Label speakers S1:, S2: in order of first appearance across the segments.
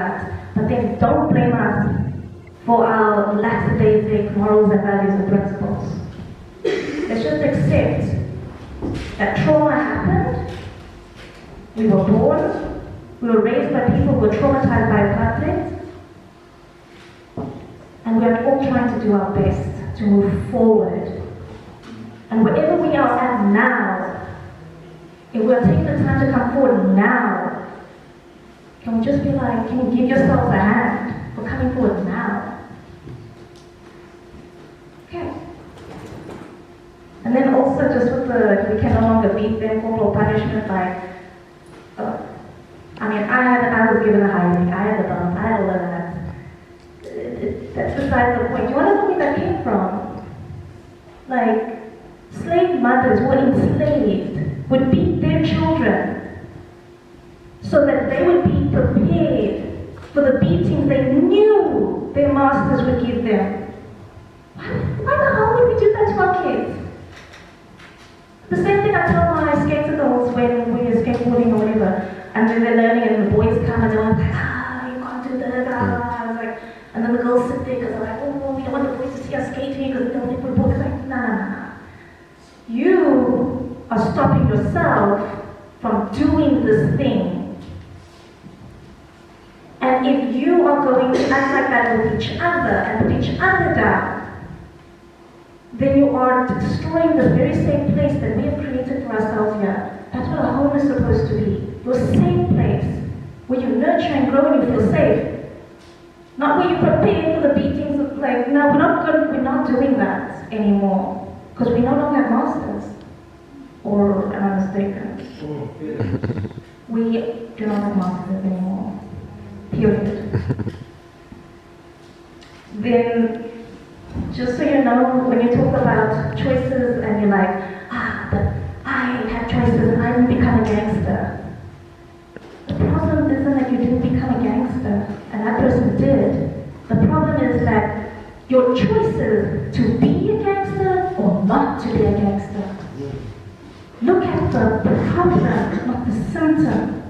S1: that, but then don't blame us for our lackadaisic morals and values and principles. Let's just accept that trauma happened, we were born, we were raised by people who were traumatized by apartheid, and we are all trying to do our best to move forward. And wherever we are at now, if we are taking the time to come forward now, can we just be like, can you give yourselves a hand for coming forward now? Okay. And then also just with we can no longer beat them, corporal punishment, like, I was given a hiring, I had a bump, I had all of that. That's besides the point. You want to know where that came from? Like, slave mothers who were enslaved would beat their children so that they would be prepared for the beatings they knew their masters would give them. Why the hell would we do that to our kids? The same thing I tell my skater girls when we're skateboarding or whatever, and then they're learning and the boys come and they're like, you can't do that, I was like, and then the girls sit there because they're like, oh, we don't want the boys to see us skating because they'll think we're boys. Like, no. You are stopping yourself from doing this thing. And if you are going to act like that with each other and put each other down, then you are destroying the very same place that we have created for ourselves here. That's what a home is supposed to be. Your safe place, where you nurture and grow and you feel safe. Not where you prepare for the beatings of like, no, we're not doing that anymore. Because we no longer have masters. Or am I mistaken? We do not have masters anymore. Period. Then, just so you know, when you talk about choices and you're like, but I had choices and I didn't become a gangster. The problem isn't that you didn't become a gangster and that person did. The problem is that your choices to be a gangster or not to be a gangster. Look at the problem, not the symptom.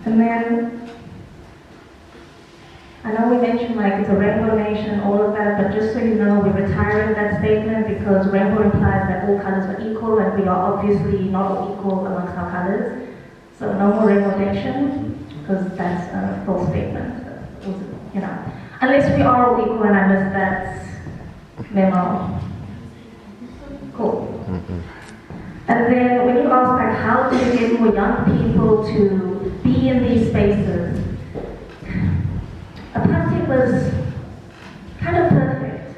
S1: And then, I know we mentioned like it's a rainbow nation and all of that, but just so you know, we're retiring that statement because rainbow implies that all colors are equal and we are obviously not all equal amongst our colors. So no more rainbow nation, because that's a false statement, you know. Unless we are all equal and I missed that memo. Cool. And then when you ask like how do you get more young people to be in these spaces, apartheid was kind of perfect.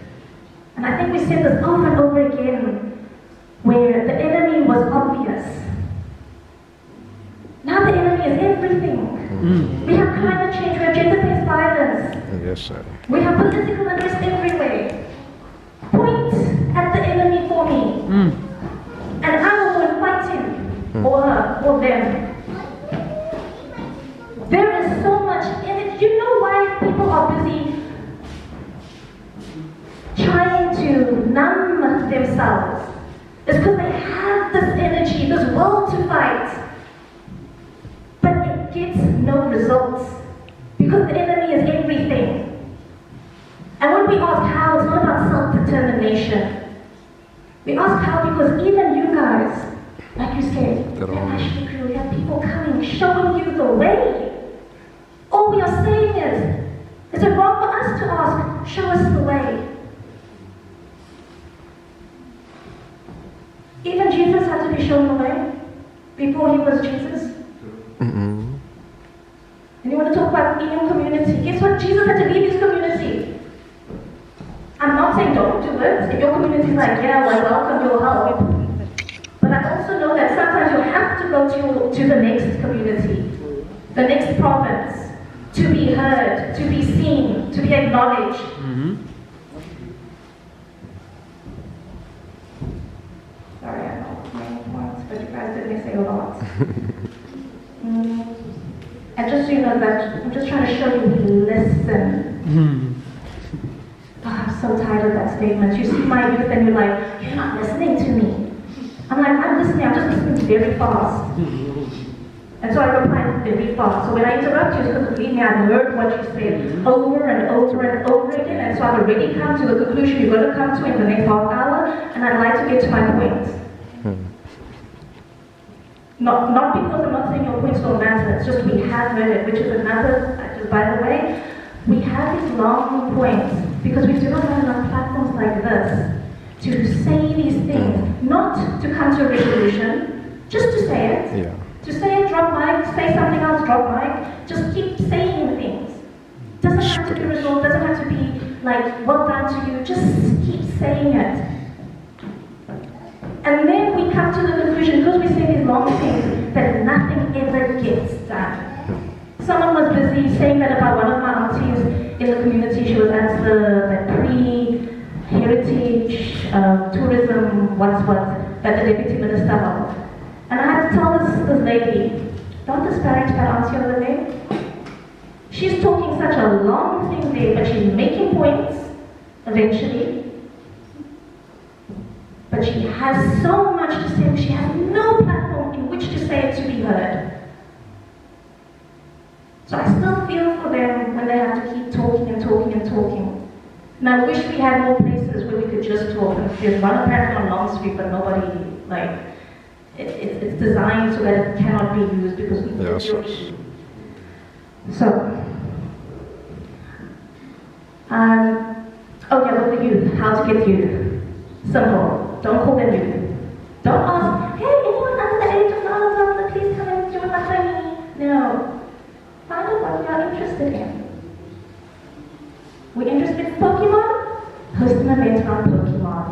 S1: And I think we said this over and over again, where the enemy was obvious. Now the enemy is everything. We have climate change, we have gender-based violence.
S2: Yes, sir.
S1: We have political unrest everywhere. Point at the enemy for me. And I will go and fight him, or her, or them. There is so much in it. You know why people are busy trying to numb themselves? It's because they have this energy, this will to fight. But it gets no results. Because the enemy is everything. And when we ask how, it's not about self-determination. We ask how because even you guys, like you said, actually, Kriel, you have people coming, showing you the way. All we are saying is it wrong for us to ask, show us the way? Even Jesus had to be shown the way before he was Jesus. And you want to talk about in your community. Guess what? Jesus had to leave his community. I'm not saying don't do it. If your community is like, yeah, well, welcome, you'll help. But I also know that sometimes you have to go to the next community, the next province, to be heard, to be seen, to be acknowledged. Sorry, I know many points, but you guys did say a lot. And just so you know that I'm just trying to show you we listen. Oh, I'm so tired of that statement. You see my youth and you're like, you're not listening to me. I'm like, I'm listening, I'm just listening very fast. And so I replied very fast. So when I interrupt you, it's because believe me, I've heard what you said over and over and over again, and so I've already come to the conclusion you're going to come to in the next half hour, and I'd like to get to my point. Not because I'm not saying your points don't matter, it's just we have heard it, which is another, just by the way, we have these long points because we do not have enough platforms like this to say these things, not to come to a resolution, just to say it.
S2: Yeah.
S1: To say it, drop mic, say something else, drop mic, just keep saying things. Doesn't have to be resolved, doesn't have to be like, well done to you, just keep saying it. And then we come to the conclusion, because we say these long things, that nothing ever gets done. Someone was busy saying that about one of my aunties in the community. She was at the pre-heritage tourism, what, that the deputy minister held. And I had to tell this lady, don't disparage that auntie over there. She's talking such a long thing there, but she's making points eventually. But she has so much to say, she has no platform in which to say it to be heard. So I still feel for them when they have to keep talking and talking and talking. And I wish we had more places where we could just talk. And there's one apparently on Long Street, but nobody, like, it's designed so that it cannot be used because we need to. So, with the youth, how to get youth. Simple. Don't call them youth. Don't ask, hey, anyone under the age of blah, please come and join my family. No. Find out what we are interested in. We're interested in Pokemon? Host an event around Pokemon.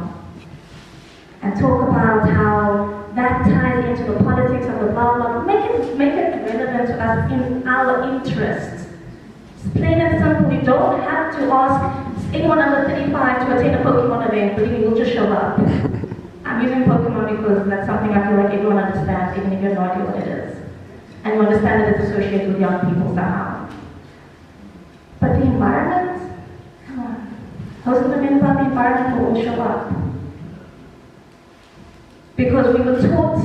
S1: And talk about how that ties into the politics of the blah blah. Make it relevant to us in our interests. It's plain and simple. You don't have to ask anyone under 35 to attend a Pokemon event. Believe me, you'll just show up. I'm using Pokemon because that's something I feel like everyone understands, even if you have no idea what it is. And you understand that it's associated with young people somehow. But the environment, come on. Host an event about the environment will all show up. Because we were taught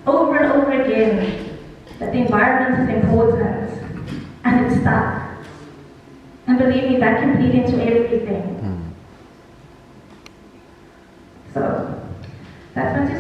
S1: over and over again that the environment is important, and it's stuck. And believe me, that can bleed into everything. So, that's my